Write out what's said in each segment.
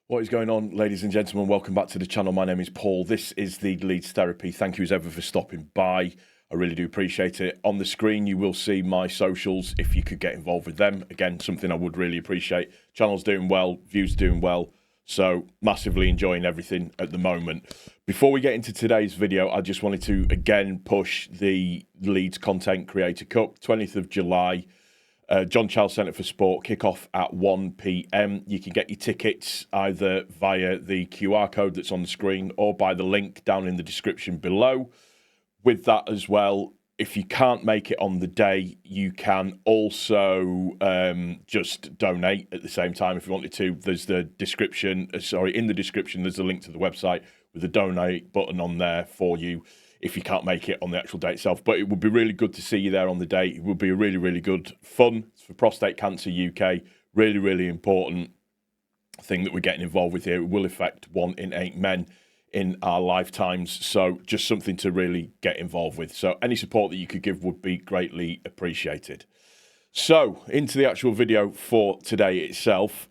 What is going on, ladies and gentlemen? Welcome back to the channel. My name is Paul. This is the Leeds Therapy. Thank you as ever for stopping by. I really do appreciate it. On the screen, you will see my socials if you could get involved with them. Again, something I would really appreciate. Channel's doing well, views doing well, so massively enjoying everything at the moment. Before we get into today's video, I just wanted to again push the Leeds Content Creator Cup, 20th of July. John Charles Centre for Sport, kick-off at 1 p.m. You can get your tickets either via the QR code that's on the screen or by the link down in the description below. With that as well, if you can't make it on the day, you can also just donate at the same time if you wanted to. There's the description, in the description, there's a link to the website with the donate button on there for you if you can't make it on the actual date itself. But it would be really good to see you there on the day. It would be a really, really good fun. It's for Prostate Cancer UK. Really, really important thing that we're getting involved with here. It will affect 1 in 8 men in our lifetimes. So just something to really get involved with. So any support that you could give would be greatly appreciated. So into the actual video for today itself.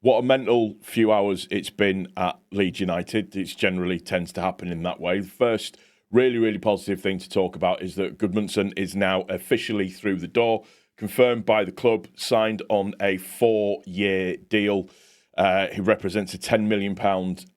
What a mental few hours it's been at Leeds United. It generally tends to happen in that way. The first really, really positive thing to talk about is that Gudmundsson is now officially through the door, confirmed by the club, signed on a 4-year deal. He represents a £10 million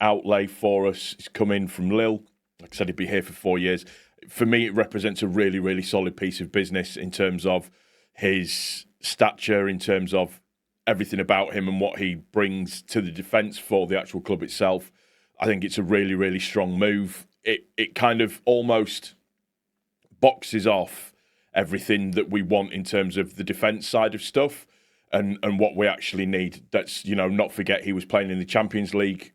outlay for us. He's come in from Lille. Like I said, he'd be here for 4 years. For me, it represents a really, really solid piece of business in terms of his stature, in terms of everything about him and what he brings to the defence for the actual club itself. I think it's a really, really strong move. It kind of almost boxes off everything that we want in terms of the defence side of stuff and what we actually need. That's, not forget he was playing in the Champions League.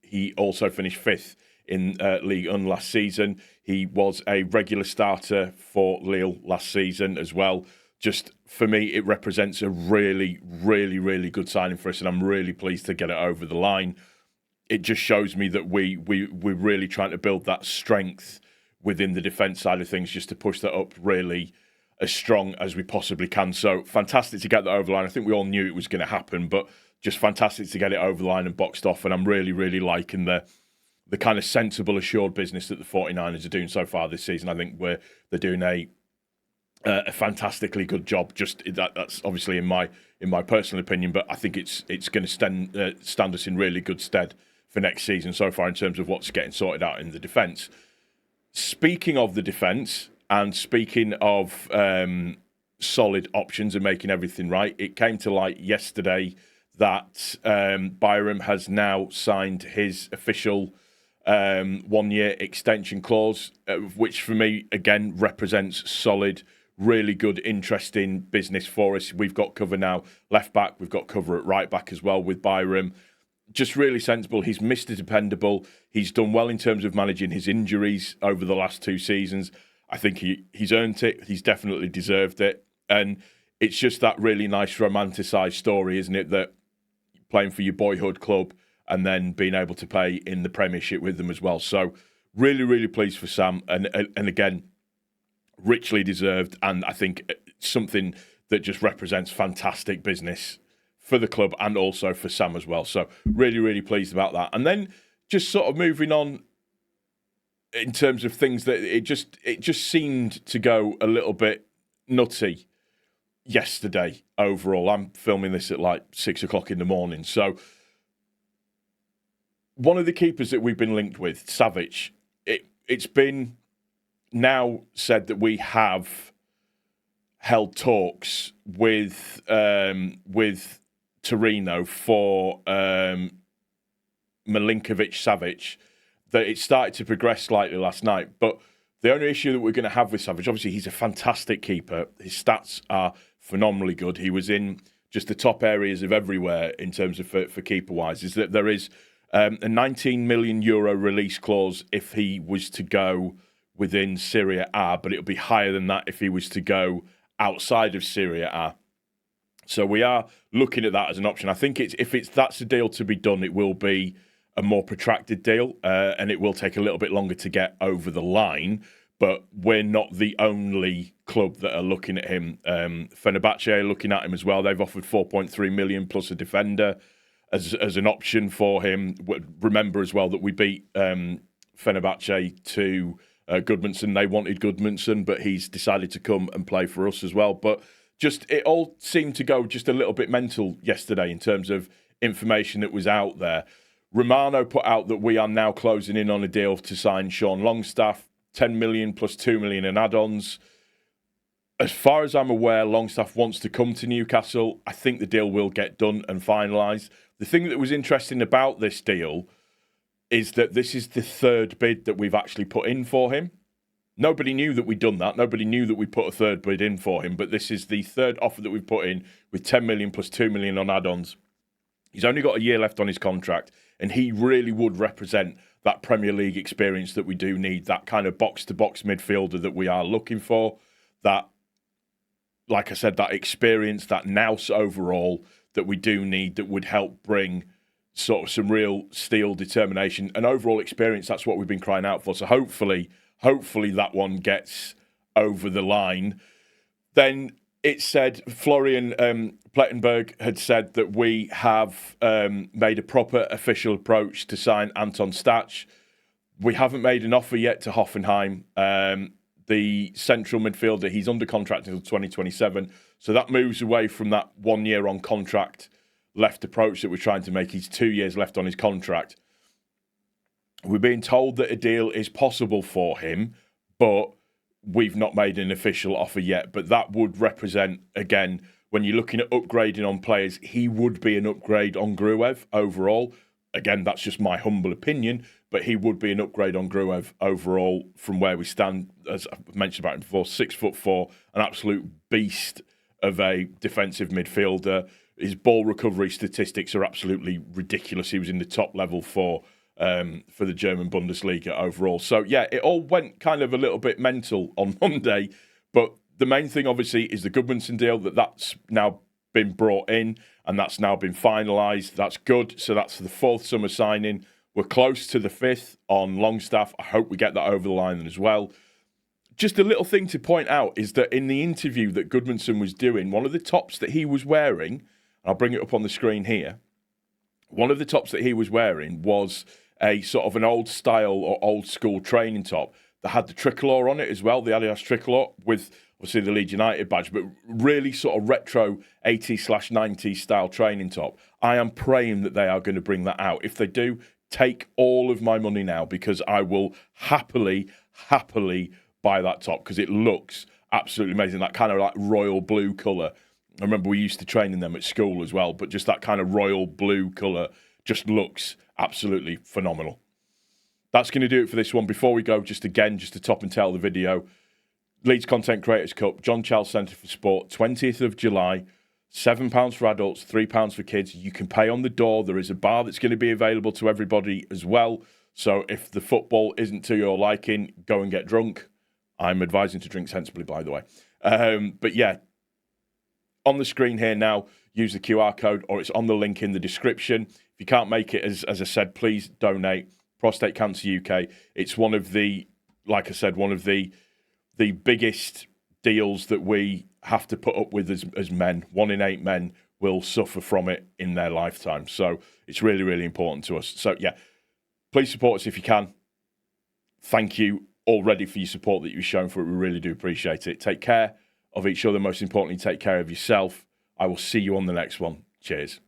He also finished 5th in Ligue 1 last season. He was a regular starter for Lille last season as well. Just, for me, it represents a really, really, really good signing for us, and I'm really pleased to get it over the line. It just shows me that we're really trying to build that strength within the defence side of things, just to push that up really as strong as we possibly can. So fantastic to get that over the line. I think we all knew it was going to happen, but just fantastic to get it over the line and boxed off, and I'm really, really liking the kind of sensible, assured business that the 49ers are doing so far this season. I think they're doing a fantastically good job. Just that's obviously in my personal opinion, but I think it's going to stand us in really good stead for next season so far in terms of what's getting sorted out in the defence. Speaking of the defence and speaking of solid options and making everything right, it came to light yesterday that Byram has now signed his official 1-year extension clause, which for me again represents solid, really good, interesting business for us. We've got cover now left back. We've got cover at right back as well with Byram. Just really sensible. He's Mr. Dependable. He's done well in terms of managing his injuries over the last 2 seasons. I think he's earned it. He's definitely deserved it. And it's just that really nice romanticised story, isn't it? That playing for your boyhood club and then being able to play in the Premiership with them as well. So really, really pleased for Sam. And again, richly deserved, and I think something that just represents fantastic business for the club and also for Sam as well. So really, really pleased about that. And then just sort of moving on in terms of things that it just seemed to go a little bit nutty yesterday overall. I'm filming this at like 6 o'clock in the morning. So one of the keepers that we've been linked with, Savic, it's been now said that we have held talks with Torino for Milinkovic-Savic, that it started to progress slightly last night. But the only issue that we're going to have with Savic, obviously he's a fantastic keeper. His stats are phenomenally good. He was in just the top areas of everywhere in terms of for keeper-wise, is that there is a €19 million release clause if he was to go within Serie A, but it'll be higher than that if he was to go outside of Serie A. So we are looking at that as an option. I think if that's a deal to be done, it will be a more protracted deal, and it will take a little bit longer to get over the line. But we're not the only club that are looking at him. Fenerbahce are looking at him as well. They've offered 4.3 million plus a defender as an option for him. Remember as well that we beat Fenerbahce to Gudmundsson. They wanted Gudmundsson, but he's decided to come and play for us as well. But just it all seemed to go just a little bit mental yesterday in terms of information that was out there. Romano put out that we are now closing in on a deal to sign Sean Longstaff, 10 million plus 2 million in add-ons. As far as I'm aware, Longstaff wants to come to Newcastle. I think the deal will get done and finalised. The thing that was interesting about this deal is that this is the third bid that we've actually put in for him. Nobody knew that we'd done that. Nobody knew that we put a third bid in for him. But this is the third offer that we've put in with 10 million plus 2 million on add-ons. He's only got a year left on his contract, and he really would represent that Premier League experience that we do need, that kind of box-to-box midfielder that we are looking for, that, like I said, that experience, that nous overall that we do need that would help bring sort of some real steel, determination, and overall experience. That's what we've been crying out for. So hopefully that one gets over the line. Then it said, Florian Plettenberg had said that we have made a proper official approach to sign Anton Stach. We haven't made an offer yet to Hoffenheim. The central midfielder, he's under contract until 2027. So that moves away from that 1 year on contract left approach that we're trying to make. He's 2 years left on his contract. We're being told that a deal is possible for him, but we've not made an official offer yet. But that would represent, again, when you're looking at upgrading on players, he would be an upgrade on Gruev overall. Again, that's just my humble opinion, but he would be an upgrade on Gruev overall from where we stand. As I've mentioned about him before, 6'4", an absolute beast of a defensive midfielder. His ball recovery statistics are absolutely ridiculous. He was in the top level for the German Bundesliga overall. So, yeah, it all went kind of a little bit mental on Monday. But the main thing, obviously, is the Gudmundsson deal, that's now been brought in and that's now been finalised. That's good. So that's the fourth summer signing. We're close to the fifth on Longstaff. I hope we get that over the line as well. Just a little thing to point out is that in the interview that Gudmundsson was doing, one of the tops that he was wearing, I'll bring it up on the screen here, one of the tops that he was wearing was a sort of an old style or old school training top that had the tricolour on it as well, the Adidas tricolour with obviously the Leeds United badge, but really sort of retro 80s/90s style training top. I am praying that they are going to bring that out. If they do, take all of my money now, because I will happily buy that top because it looks absolutely amazing. That kind of like royal blue colour. I remember we used to train in them at school as well, but just that kind of royal blue colour just looks absolutely phenomenal. That's going to do it for this one. Before we go, just to top and tail the video, Leeds Content Creators Cup, John Charles Centre for Sport, 20th of July, £7 for adults, £3 for kids. You can pay on the door. There is a bar that's going to be available to everybody as well. So if the football isn't to your liking, go and get drunk. I'm advising to drink sensibly, by the way. But yeah, on the screen here now, use the QR code, or it's on the link in the description. If you can't make it, as I said, please donate. Prostate Cancer UK. It's one of the, like I said, one of the biggest deals that we have to put up with as men. 1 in 8 men will suffer from it in their lifetime. So it's really, really important to us. So yeah, please support us if you can. Thank you already for your support that you've shown for it. We really do appreciate it. Take care of each other. Most importantly, take care of yourself. I will see you on the next one. Cheers.